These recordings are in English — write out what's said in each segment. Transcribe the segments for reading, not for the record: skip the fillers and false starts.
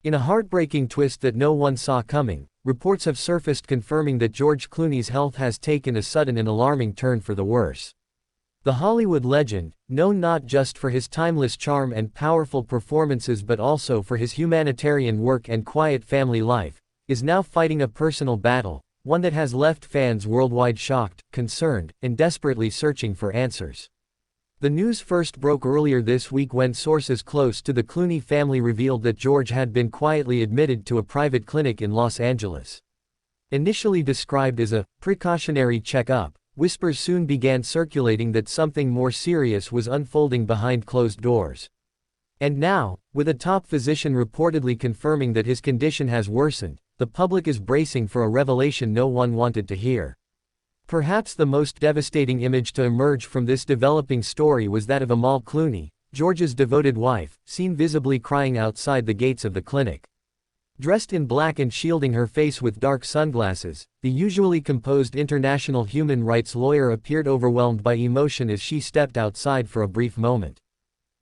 In a heartbreaking twist that no one saw coming, reports have surfaced confirming that George Clooney's health has taken a sudden and alarming turn for the worse. The Hollywood legend, known not just for his timeless charm and powerful performances but also for his humanitarian work and quiet family life, is now fighting a personal battle, one that has left fans worldwide shocked, concerned, and desperately searching for answers. The news first broke earlier this week when sources close to the Clooney family revealed that George had been quietly admitted to a private clinic in Los Angeles. Initially described as a precautionary checkup, whispers soon began circulating that something more serious was unfolding behind closed doors. And now, with a top physician reportedly confirming that his condition has worsened, the public is bracing for a revelation no one wanted to hear. Perhaps the most devastating image to emerge from this developing story was that of Amal Clooney, George's devoted wife, seen visibly crying outside the gates of the clinic. Dressed in black and shielding her face with dark sunglasses, the usually composed international human rights lawyer appeared overwhelmed by emotion as she stepped outside for a brief moment.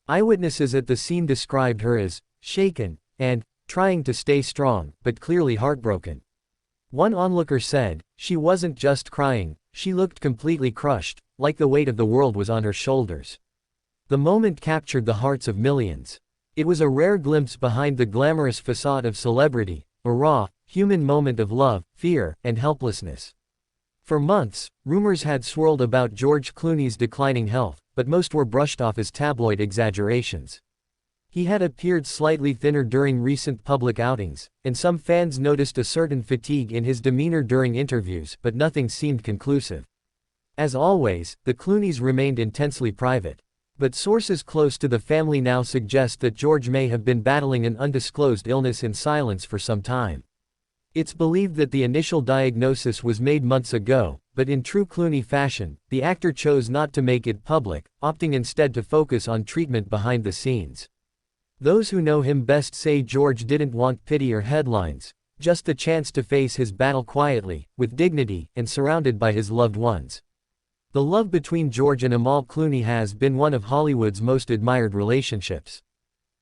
Eyewitnesses at the scene described her as shaken and trying to stay strong, but clearly heartbroken. One onlooker said, "She wasn't just crying, she looked completely crushed, like the weight of the world was on her shoulders." The moment captured the hearts of millions. It was a rare glimpse behind the glamorous facade of celebrity, a raw, human moment of love, fear, and helplessness. For months, rumors had swirled about George Clooney's declining health, but most were brushed off as tabloid exaggerations. He had appeared slightly thinner during recent public outings, and some fans noticed a certain fatigue in his demeanor during interviews, but nothing seemed conclusive. As always, the Clooneys remained intensely private. But sources close to the family now suggest that George may have been battling an undisclosed illness in silence for some time. It's believed that the initial diagnosis was made months ago, but in true Clooney fashion, the actor chose not to make it public, opting instead to focus on treatment behind the scenes. Those who know him best say George didn't want pity or headlines, just the chance to face his battle quietly, with dignity, and surrounded by his loved ones. The love between George and Amal Clooney has been one of Hollywood's most admired relationships.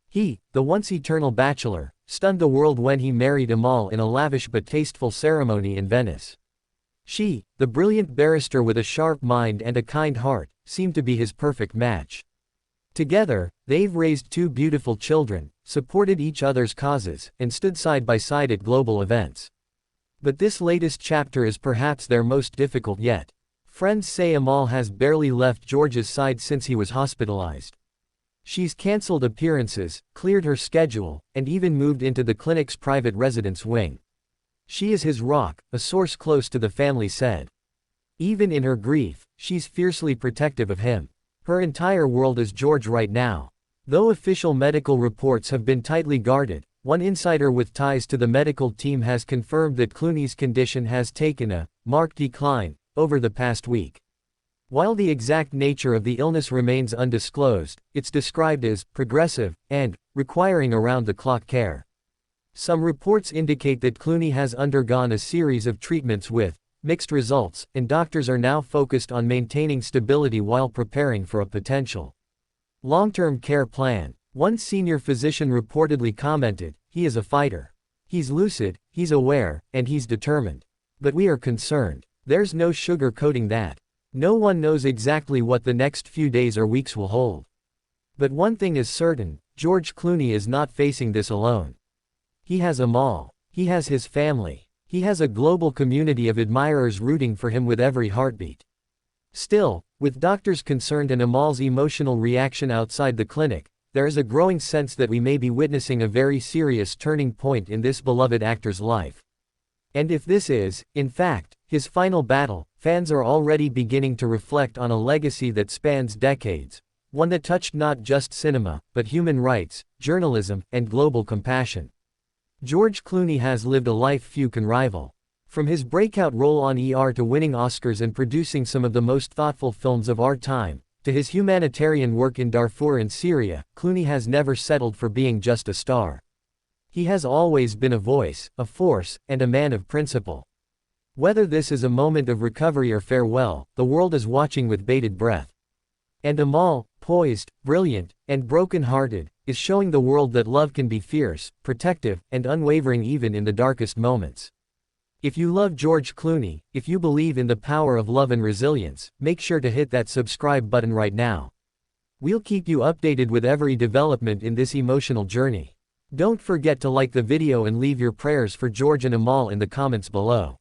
He, the once eternal bachelor, stunned the world when he married Amal in a lavish but tasteful ceremony in Venice. She, the brilliant barrister with a sharp mind and a kind heart, seemed to be his perfect match. Together, they've raised two beautiful children, supported each other's causes, and stood side by side at global events. But this latest chapter is perhaps their most difficult yet. Friends say Amal has barely left George's side since he was hospitalized. She's cancelled appearances, cleared her schedule, and even moved into the clinic's private residence wing. She is his rock, a source close to the family said. Even in her grief, she's fiercely protective of him. Her entire world is George right now. Though official medical reports have been tightly guarded, one insider with ties to the medical team has confirmed that Clooney's condition has taken a marked decline over the past week. While the exact nature of the illness remains undisclosed, it's described as progressive and requiring around-the-clock care. Some reports indicate that Clooney has undergone a series of treatments with mixed results, and doctors are now focused on maintaining stability while preparing for a potential long-term care plan. One senior physician reportedly commented, "He is a fighter. He's lucid, he's aware, and he's determined. But we are concerned. There's no sugar-coating that. No one knows exactly what the next few days or weeks will hold. But one thing is certain, George Clooney is not facing this alone. He has Amal. He has his family. He has a global community of admirers rooting for him with every heartbeat." Still, with doctors concerned and Amal's emotional reaction outside the clinic, there is a growing sense that we may be witnessing a very serious turning point in this beloved actor's life. And if this is, in fact, his final battle, fans are already beginning to reflect on a legacy that spans decades, one that touched not just cinema, but human rights, journalism, and global compassion. George Clooney has lived a life few can rival. From his breakout role on ER to winning Oscars and producing some of the most thoughtful films of our time, to his humanitarian work in Darfur and Syria, Clooney has never settled for being just a star. He has always been a voice, a force, and a man of principle. Whether this is a moment of recovery or farewell, the world is watching with bated breath. And Amal, poised, brilliant, and broken-hearted, is showing the world that love can be fierce, protective, and unwavering even in the darkest moments. If you love George Clooney, if you believe in the power of love and resilience, make sure to hit that subscribe button right now. We'll keep you updated with every development in this emotional journey. Don't forget to like the video and leave your prayers for George and Amal in the comments below.